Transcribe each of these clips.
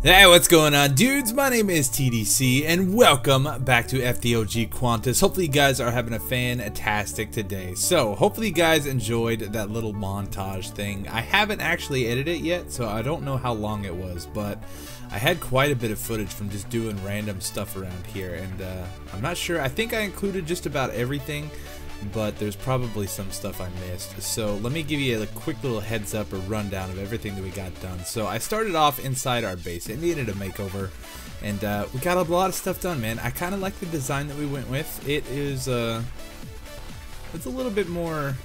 Hey, what's going on, dudes? My name is TDC and welcome back to FTOG QUANTUS. Hopefully you guys are having a fantastic today. So hopefully you guys enjoyed that little montage thing. I haven't actually edited it yet, so I don't know how long it was, but I had quite a bit of footage from just doing random stuff around here, and I'm not sure. I think I included just about everything, but there's probably some stuff I missed. So let me give you a quick little heads up or rundown of everything that we got done. So I started off inside our base. It needed a makeover, and we got a lot of stuff done, man. I kind of like the design that we went with. It is it's a little bit more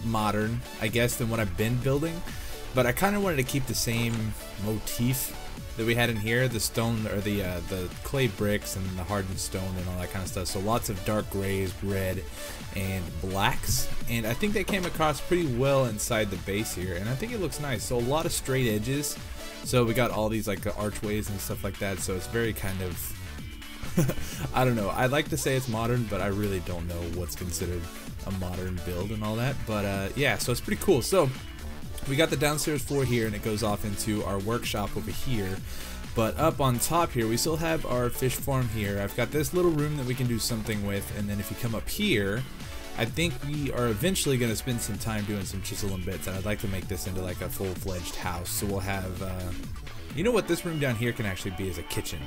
modern, I guess, than what I've been building, but I kind of wanted to keep the same motif that we had in here, the stone or the clay bricks and the hardened stone and all that kind of stuff. So lots of dark grays, red, and blacks, and I think that came across pretty well inside the base here, and I think it looks nice. So a lot of straight edges. So we got all these like archways and stuff like that. So it's very kind of I don't know. I'd like to say it's modern, but I really don't know what's considered a modern build and all that. But yeah, so it's pretty cool. So we got the downstairs floor here, and it goes off into our workshop over here. But up on top here, we still have our fish farm here. I've got this little room that we can do something with, and then if you come up here, I think we are eventually going to spend some time doing some chisel and bits, and I'd like to make this into like a full-fledged house. So we'll have, you know what this room down here can actually be, is a kitchen.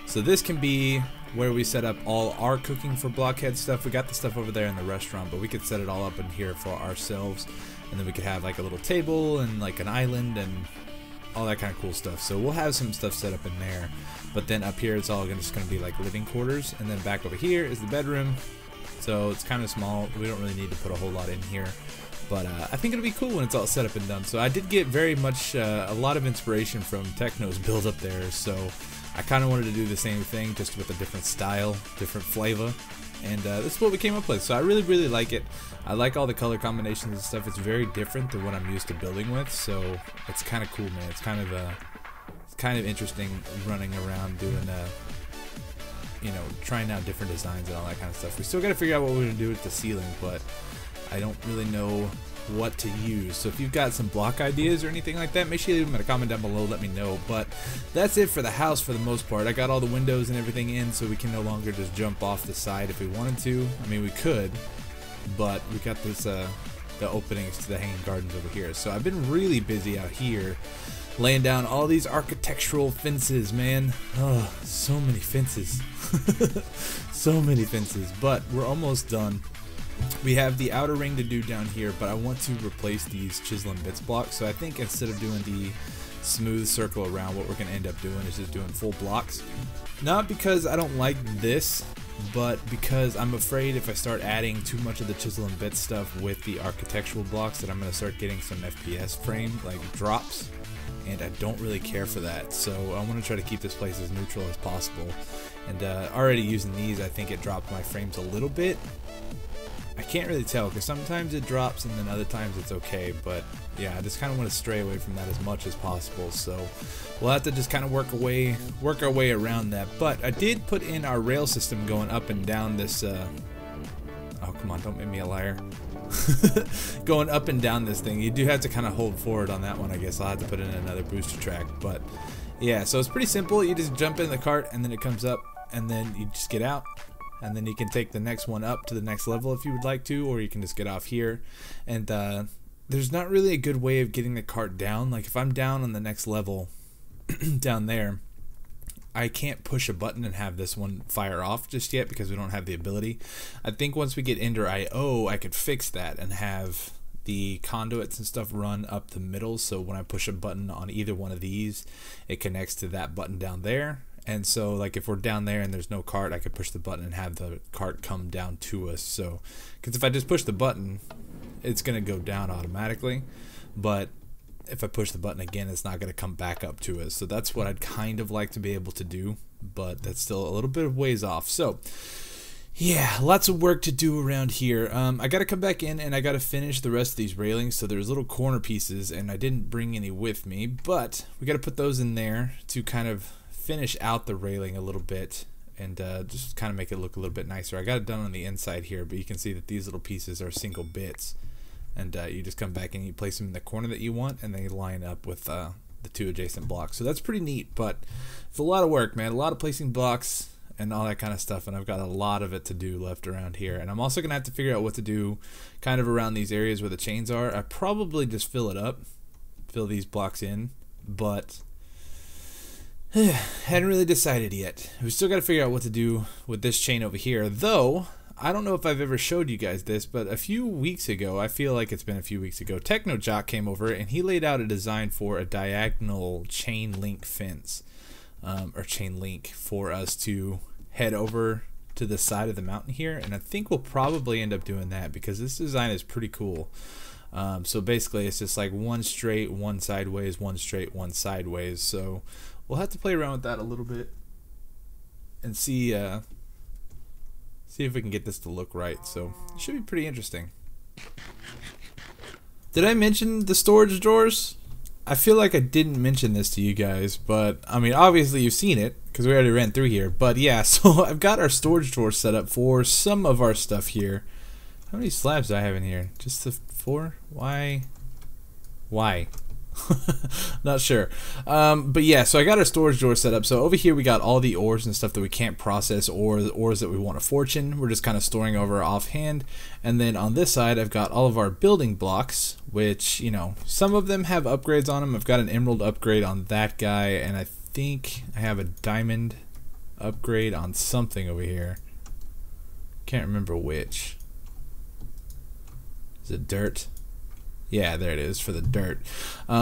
So this can be where we set up all our cooking for Blockhead stuff. We got the stuff over there in the restaurant, but we could set it all up in here for ourselves. And then we could have like a little table and like an island and all that kind of cool stuff. So we'll have some stuff set up in there. But then up here it's all just going to be like living quarters. And then back over here is the bedroom. So it's kind of small. We don't really need to put a whole lot in here. But I think it'll be cool when it's all set up and done. So I did get very much a lot of inspiration from Techno's build up there. So I kind of wanted to do the same thing, just with a different style, different flavor. And this is what we came up with. So I really like it. I like all the color combinations and stuff. It's very different than what I'm used to building with, so it's kind of cool, man. It's kind of interesting running around doing you know, trying out different designs and all that kind of stuff. We still got to figure out what we're gonna do with the ceiling, but I don't really know what to use. So if you've got some block ideas or anything like that, make sure you leave them in a comment down below, let me know. But that's it for the house for the most part. I got all the windows and everything in, so we can no longer just jump off the side if we wanted to. I mean, we could, but we got this the openings to the hanging gardens over here. So I've been really busy out here laying down all these architectural fences, man. Oh, so many fences. So many fences, but we're almost done. We have the outer ring to do down here, but I want to replace these chisel and bits blocks. So I think instead of doing the smooth circle around, what we're going to end up doing is just doing full blocks. Not because I don't like this, but because I'm afraid if I start adding too much of the chisel and bits stuff with the architectural blocks that I'm going to start getting some FPS frame like drops, and I don't really care for that. So I want to try to keep this place as neutral as possible. And already using these, I think it dropped my frames a little bit. I can't really tell, because sometimes it drops and then other times it's okay, but yeah, I just kind of want to stray away from that as much as possible. So we'll have to just kind of work our way around that. But I did put in our rail system going up and down this oh come on, don't make me a liar. Going up and down this thing. You do have to kind of hold forward on that one. I guess I'll have to put in another booster track, but yeah, so it's pretty simple. You just jump in the cart and then it comes up, and then you just get out. And then you can take the next one up to the next level if you would like to, or you can just get off here. And there's not really a good way of getting the cart down. Like if I'm down on the next level down there, I can't push a button and have this one fire off just yet because we don't have the ability. I think once we get Ender IO, I could fix that and have the conduits and stuff run up the middle. So when I push a button on either one of these, it connects to that button down there. And so like if we're down there and there's no cart, I could push the button and have the cart come down to us. So because if I just push the button, it's going to go down automatically, but if I push the button again, it's not going to come back up to us. So that's what I'd kind of like to be able to do, but that's still a little bit of ways off. So yeah, lots of work to do around here. I got to come back in and I got to finish the rest of these railings. So there's little corner pieces, and I didn't bring any with me, but we got to put those in there to kind of finish out the railing a little bit and just kind of make it look a little bit nicer. I got it done on the inside here, but you can see that these little pieces are single bits, and you just come back and you place them in the corner that you want, and they line up with the the two adjacent blocks. So that's pretty neat, but it's a lot of work, man. A lot of placing blocks and all that kind of stuff, and I've got a lot of it to do left around here. And I'm also gonna have to figure out what to do kind of around these areas where the chains are. I probably just fill it up, fill these blocks in, but hadn't really decided yet. We still got to figure out what to do with this chain over here, though. I don't know if I've ever showed you guys this, but a few weeks ago, I feel like it's been a few weeks ago, TechnoJock came over and he laid out a design for a diagonal chain link fence, or chain link, for us to head over to the side of the mountain here. And I think we'll probably end up doing that because this design is pretty cool. So basically it's just like one straight, one sideways, one straight, one sideways. So we'll have to play around with that a little bit and see if we can get this to look right. So it should be pretty interesting. Did I mention the storage drawers? I feel like I didn't mention this to you guys, but I mean, obviously you've seen it because we already ran through here. But yeah, so I've got our storage drawers set up for some of our stuff here. How many slabs do I have in here? Just the 4? Why? Not sure. But yeah, so I got our storage drawer set up. So over here we got all the ores and stuff that we can't process, or the ores that we want a fortune. We're just kind of storing over offhand. And then on this side I've got all of our building blocks, which, you know, some of them have upgrades on them. I've got an emerald upgrade on that guy, and I think I have a diamond upgrade on something over here. Can't remember which. Is it dirt? Yeah, there it is for the dirt.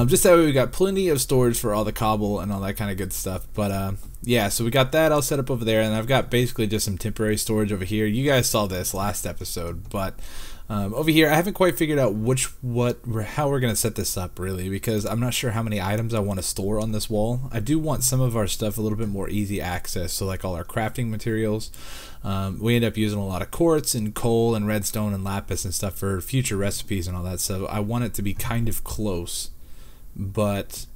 Just that way we got plenty of storage for all the cobble and all that kind of good stuff. But yeah, so we got that all set up over there, and I've got basically just some temporary storage over here. You guys saw this last episode, but over here I haven't quite figured out how we're gonna set this up really, because I'm not sure how many items I want to store on this wall. I do want some of our stuff a little bit more easy access, so like all our crafting materials. We end up using a lot of quartz and coal and redstone and lapis and stuff for future recipes and all that, so I want it to be kind of close, but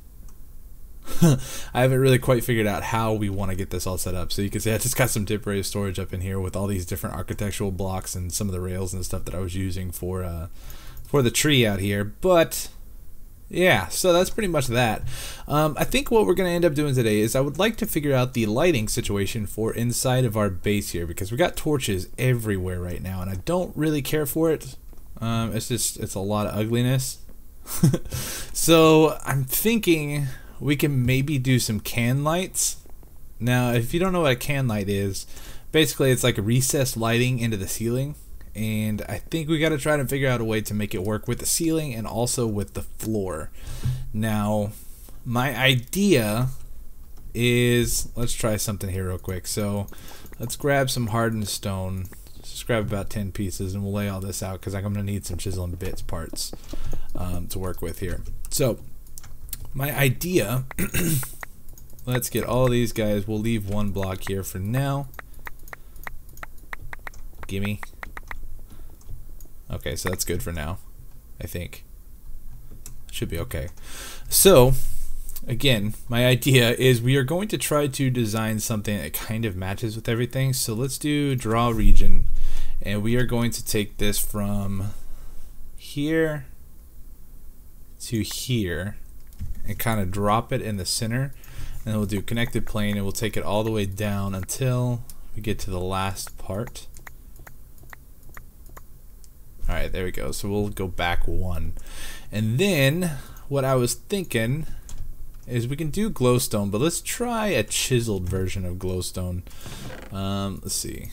I haven't really quite figured out how we want to get this all set up. So you can see I just got some temporary storage up in here with all these different architectural blocks and some of the rails and stuff that I was using for the tree out here. But yeah, so that's pretty much that. I think what we're going to end up doing today is I would like to figure out the lighting situation for inside of our base here, because we got torches everywhere right now and I don't really care for it. It's a lot of ugliness. So I'm thinking we can maybe do some can lights. Now, if you don't know what a can light is, basically it's like a recessed lighting into the ceiling, and I think we got to try to figure out a way to make it work with the ceiling and also with the floor. Now, my idea is, let's try something here real quick. So let's grab some hardened stone. Let's just grab about 10 pieces and we'll lay all this out, because I'm going to need some chisel and bits parts to work with here. So my idea, let's get all of these guys. We'll leave one block here for now. Gimme. Okay, so that's good for now, I think. Should be okay. So, again, my idea is we are going to try to design something that kind of matches with everything. So let's do draw region, and we are going to take this from here to here and kind of drop it in the center, and then we'll do connected plane, and we'll take it all the way down until we get to the last part. Alright, there we go. So we'll go back one. And then what I was thinking is we can do glowstone, but let's try a chiseled version of glowstone. Let's see.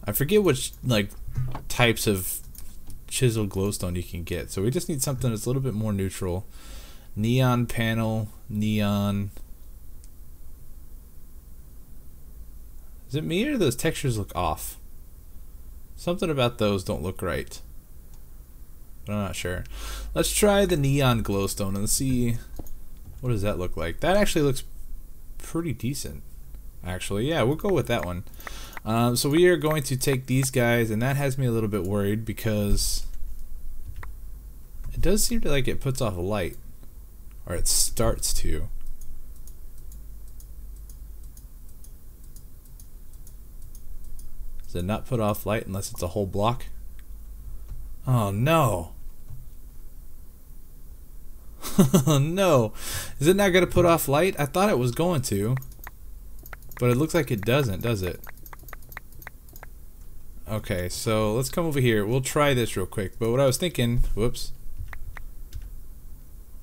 I forget which like types of chiseled glowstone you can get. So we just need something that's a little bit more neutral. Neon panel, neon. Is it me or those textures look off? Something about those don't look right. But I'm not sure. Let's try the neon glowstone and see what does that look like. That actually looks pretty decent. Actually, yeah, we'll go with that one. So we are going to take these guys, and that has me a little bit worried because it does seem to like it puts off a light, or it starts to. Does it not put off light unless it's a whole block? Oh no. No. Is it not going to put off light? I thought it was going to. But it looks like it doesn't, does it? Okay, so let's come over here. We'll try this real quick. But what I was thinking... Whoops.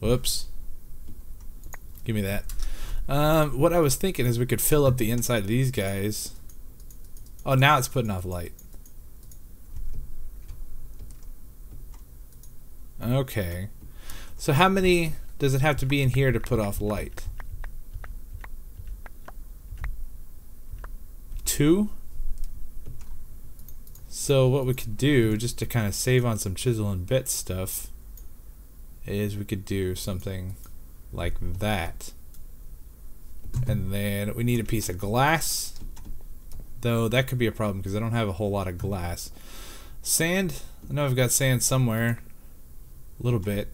Whoops. Give me that. What I was thinking is we could fill up the inside of these guys. Oh, now it's putting off light. Okay. So how many does it have to be in here to put off light? 2? So what we could do, just to kind of save on some chisel and bit stuff, is we could do something like that. And then we need a piece of glass, though that could be a problem because I don't have a whole lot of glass. Sand, I know I've got sand somewhere, a little bit.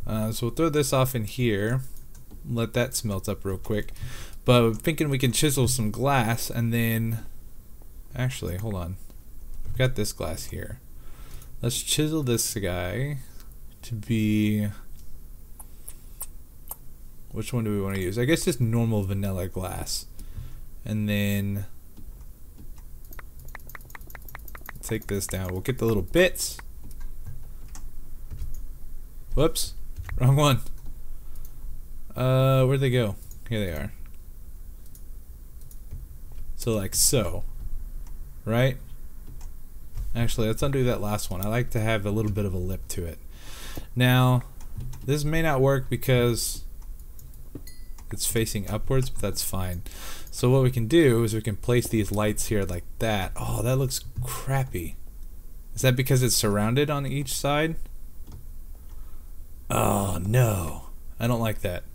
So we'll throw this off in here, let that smelt up real quick. But I'm thinking we can chisel some glass and then, actually, hold on. I've got this glass here. Let's chisel this guy to be, which one do we want to use? I guess just normal vanilla glass. And then take this down. We'll get the little bits. Whoops, wrong one. Where'd they go? Here they are. So like so, right? Actually, let's undo that last one. I like to have a little bit of a lip to it. Now, this may not work because it's facing upwards, but that's fine. So what we can do is we can place these lights here like that. Oh, that looks crappy. Is that because it's surrounded on each side? Oh no, I don't like that.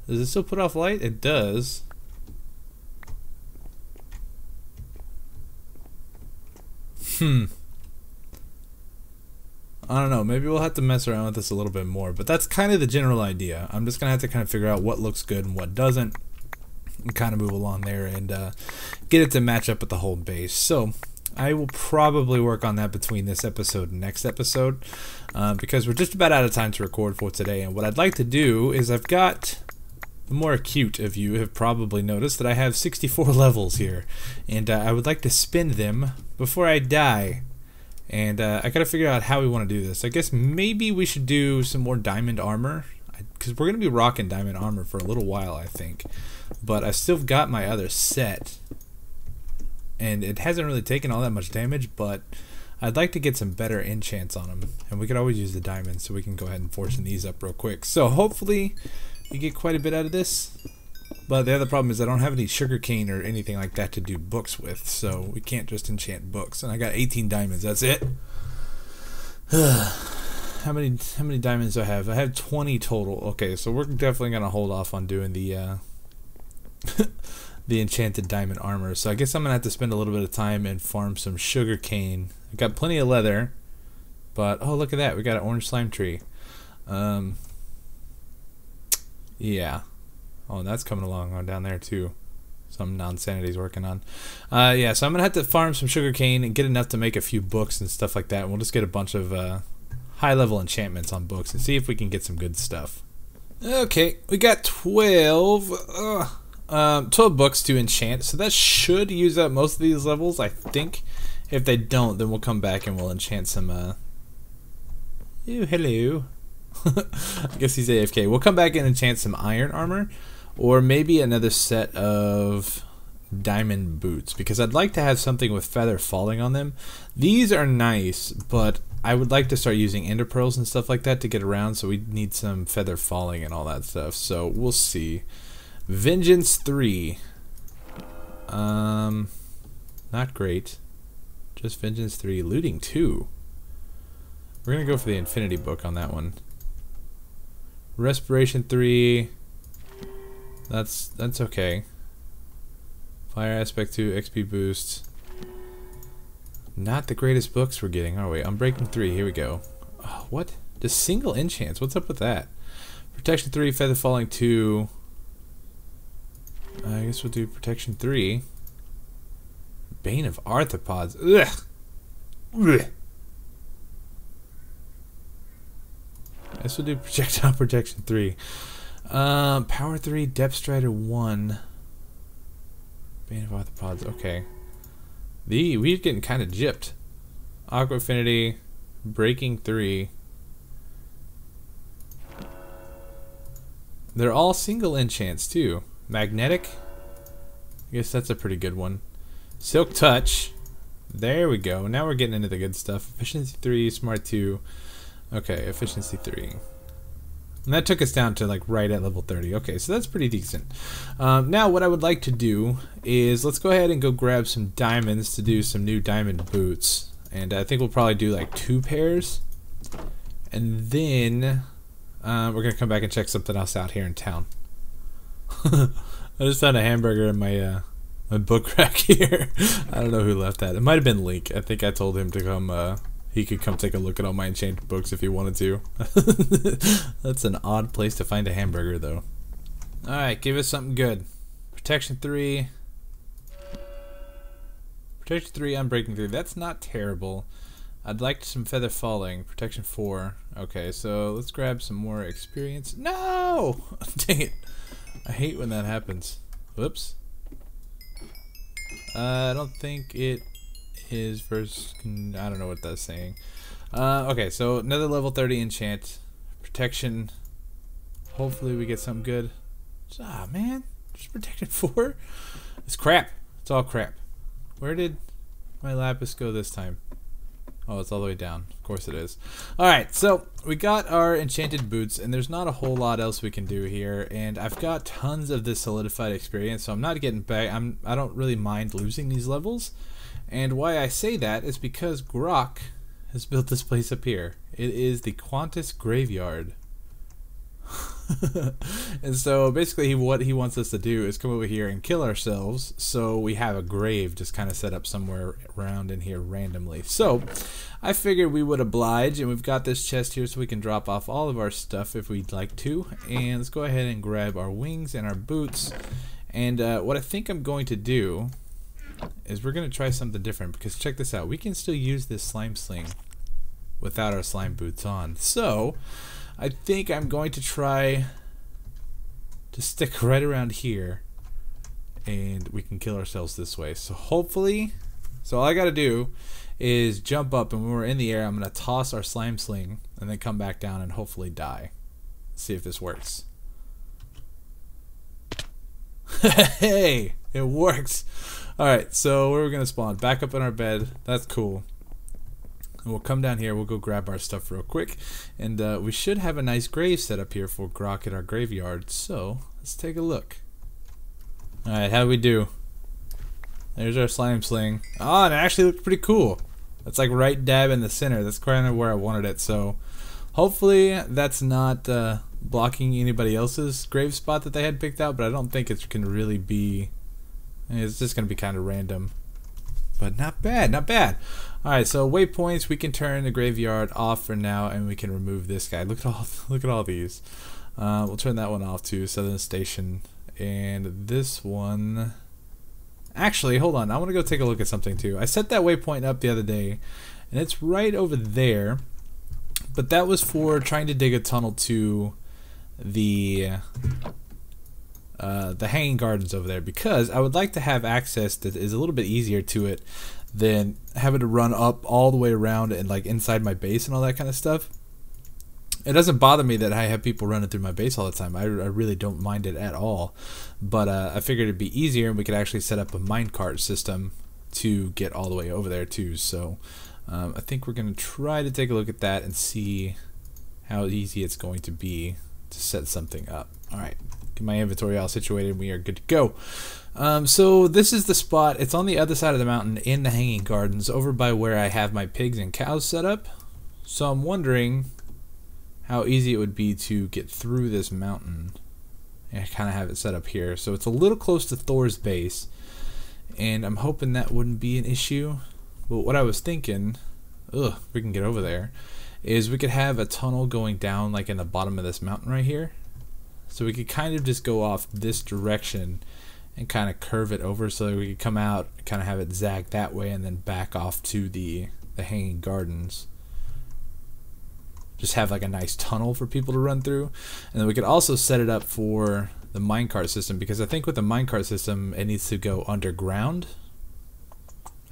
Does it still put off light? It does. I don't know, maybe we'll have to mess around with this a little bit more, but that's kind of the general idea. I'm just gonna have to kind of figure out what looks good and what doesn't, and kind of move along there and get it to match up with the whole base. So I will probably work on that between this episode and next episode, because we're just about out of time to record for today. And what I'd like to do is, I've got, the more acute of you have probably noticed that I have 64 levels here, and I would like to spend them before I die. And I gotta figure out how we want to do this. I guess maybe we should do some more diamond armor, because we're gonna be rocking diamond armor for a little while, I think. But I've still got my other set, and it hasn't really taken all that much damage, but I'd like to get some better enchants on them, and we could always use the diamonds, so we can go ahead and fortune these up real quick. So hopefully you get quite a bit out of this. But the other problem is I don't have any sugarcane or anything like that to do books with, so we can't just enchant books. And I got 18 diamonds, that's it. How many diamonds do I have? I have 20 total. Okay, so we're definitely gonna hold off on doing the the enchanted diamond armor. So I guess I'm gonna have to spend a little bit of time and farm some sugarcane. I got plenty of leather, but oh, look at that, we got an orange slime tree. Yeah. Oh, and that's coming along on down there too. Some non-sanity's working on. Yeah, so I'm gonna have to farm some sugarcane and get enough to make a few books and stuff like that. And we'll just get a bunch of high-level enchantments on books and see if we can get some good stuff. Okay, we got 12 books to enchant, so that should use up most of these levels, I think. If they don't, then we'll come back and we'll enchant some. Ooh, hello. I guess he's AFK. We'll come back and enchant some iron armor, or maybe another set of diamond boots, because I'd like to have something with feather falling on them. These are nice, but I would like to start using ender pearls and stuff like that to get around, so we need some feather falling and all that stuff. So we'll see. Vengeance 3. Not great. Just Vengeance 3. Looting 2. We're gonna go for the Infinity Book on that one. Respiration 3. That's okay. Fire Aspect 2, XP boost. Not the greatest books we're getting, are we? Unbreaking 3, here we go. Oh, what? Just single enchants, what's up with that? Protection 3, Feather Falling 2. I guess we'll do Protection 3. Bane of Arthropods. Ugh. Ugh. This will do projectile protection 3. Power 3, depth strider 1. Bane of arthropods. Okay. We're getting kind of gypped. Aqua affinity, breaking 3. They're all single enchants too. Magnetic. I guess that's a pretty good one. Silk touch. There we go. Now we're getting into the good stuff. Efficiency 3, smart 2. Okay, efficiency 3. And that took us down to like right at level 30. Okay, so that's pretty decent. Now what I would like to do is let's go ahead and go grab some diamonds to do some new diamond boots. And I think we'll probably do like 2 pairs. And then we're going to come back and check something else out here in town. I just found a hamburger in my book rack here. I don't know who left that. It might have been Link. I think I told him to come, he could come take a look at all my enchanted books if he wanted to. That's an odd place to find a hamburger though. Alright, give us something good. Protection 3. Protection 3, Unbreaking 3. That's not terrible. I'd like some feather falling. Protection 4. Okay, so let's grab some more experience. No! Dang it. I hate when that happens. Whoops. I don't think it is first. I don't know what that's saying. Okay, so another level 30 enchant. Protection. Hopefully we get something good. Ah, man. Just protection 4? It's crap. It's all crap. Where did my lapis go this time? Oh, it's all the way down. Of course it is. Alright, so we got our enchanted boots, and there's not a whole lot else we can do here. And I've got tons of this solidified experience, so I'm not getting back. I don't really mind losing these levels. And why I say that is because Grok has built this place up here. It is the Quantus Graveyard. And so basically what he wants us to do is come over here and kill ourselves, so we have a grave just kind of set up somewhere around in here randomly. So I figured we would oblige, and we've got this chest here so we can drop off all of our stuff if we'd like to. And let's go ahead and grab our wings and our boots. And what I think I'm going to do is we're going to try something different, because check this out, we can still use this slime sling without our slime boots on. So I think I'm going to try to stick right around here, and we can kill ourselves this way. So hopefully, so all I gotta do is jump up, and when we're in the air I'm gonna toss our slime sling and then come back down and hopefully die. Let's see if this works. Hey, it works. Alright, so where are we gonna spawn? Back up in our bed. That's cool. And we'll come down here, we'll go grab our stuff real quick, and we should have a nice grave set up here for Grok at our graveyard, so let's take a look. Alright, how do we do? There's our slime sling. Oh, and it actually looks pretty cool. It's like right dab in the center. That's kind of where I wanted it, so hopefully that's not blocking anybody else's grave spot that they had picked out, but I don't think it can really be. It's just going to be kind of random. But not bad, not bad. Alright, so waypoints, we can turn the graveyard off for now, and we can remove this guy. Look at all these. We'll turn that one off too, Southern Station. And this one, actually, hold on, I want to go take a look at something too. I set that waypoint up the other day, and it's right over there, but that was for trying to dig a tunnel to the Hanging Gardens over there, because I would like to have access that is a little bit easier to it than having to run up all the way around and like inside my base and all that kind of stuff. It doesn't bother me that I have people running through my base all the time. I really don't mind it at all. But I figured it'd be easier, and we could actually set up a minecart system to get all the way over there too. So I think we're going to try to take a look at that and see how easy it's going to be to set something up. Alright, get my inventory all situated, and we are good to go. So this is the spot. It's on the other side of the mountain in the Hanging Gardens, over by where I have my pigs and cows set up. So I'm wondering how easy it would be to get through this mountain and kind of have it set up here. So it's a little close to Thor's base, and I'm hoping that wouldn't be an issue. But what I was thinking, if we can get over there, is we could have a tunnel going down like in the bottom of this mountain right here. So we could kind of just go off this direction and kind of curve it over so that we could come out, kind of have it zag that way, and then back off to the Hanging Gardens. just have like a nice tunnel for people to run through. And then we could also set it up for the minecart system, because I think with the minecart system it needs to go underground.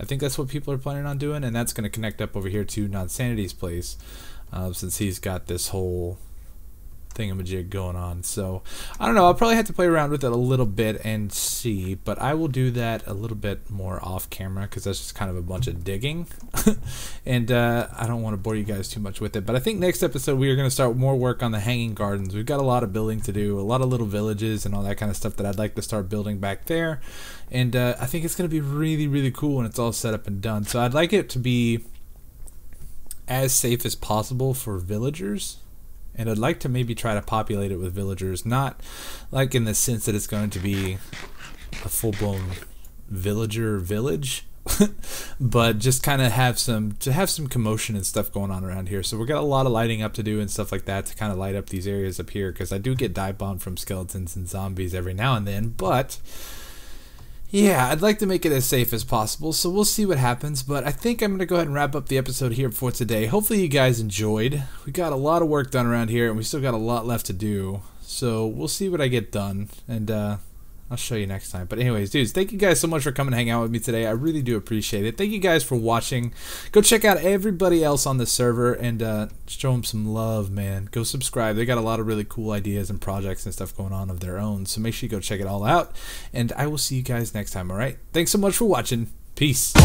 I think that's what people are planning on doing, and that's going to connect up over here to Nonsanity's place, since he's got this whole thingamajig going on. So I don't know, I'll probably have to play around with it a little bit and see, but I will do that a little bit more off camera, because that's just kind of a bunch of digging and I don't want to bore you guys too much with it. But I think next episode we are going to start more work on the hanging gardens. We've got a lot of building to do, a lot of little villages and all that kind of stuff that I'd like to start building back there, and I think it's going to be really cool when it's all set up and done. So I'd like it to be as safe as possible for villagers, and I'd like to maybe try to populate it with villagers, not like in the sense that it's going to be a full-blown villager village, but just kind of have some commotion and stuff going on around here. So we've got a lot of lighting up to do and stuff like that to kind of light up these areas up here, because I do get dive bombed from skeletons and zombies every now and then, but yeah, I'd like to make it as safe as possible, so we'll see what happens. But I think I'm going to go ahead and wrap up the episode here for today. Hopefully you guys enjoyed. We got a lot of work done around here, and we still got a lot left to do. So we'll see what I get done, and I'll show you next time. But anyways, dudes, thank you guys so much for coming and hanging out with me today. I really do appreciate it. Thank you guys for watching. Go check out everybody else on the server and show them some love, man. Go subscribe. They got a lot of really cool ideas and projects and stuff going on of their own. So make sure you go check it all out. And I will see you guys next time, all right? Thanks so much for watching. Peace.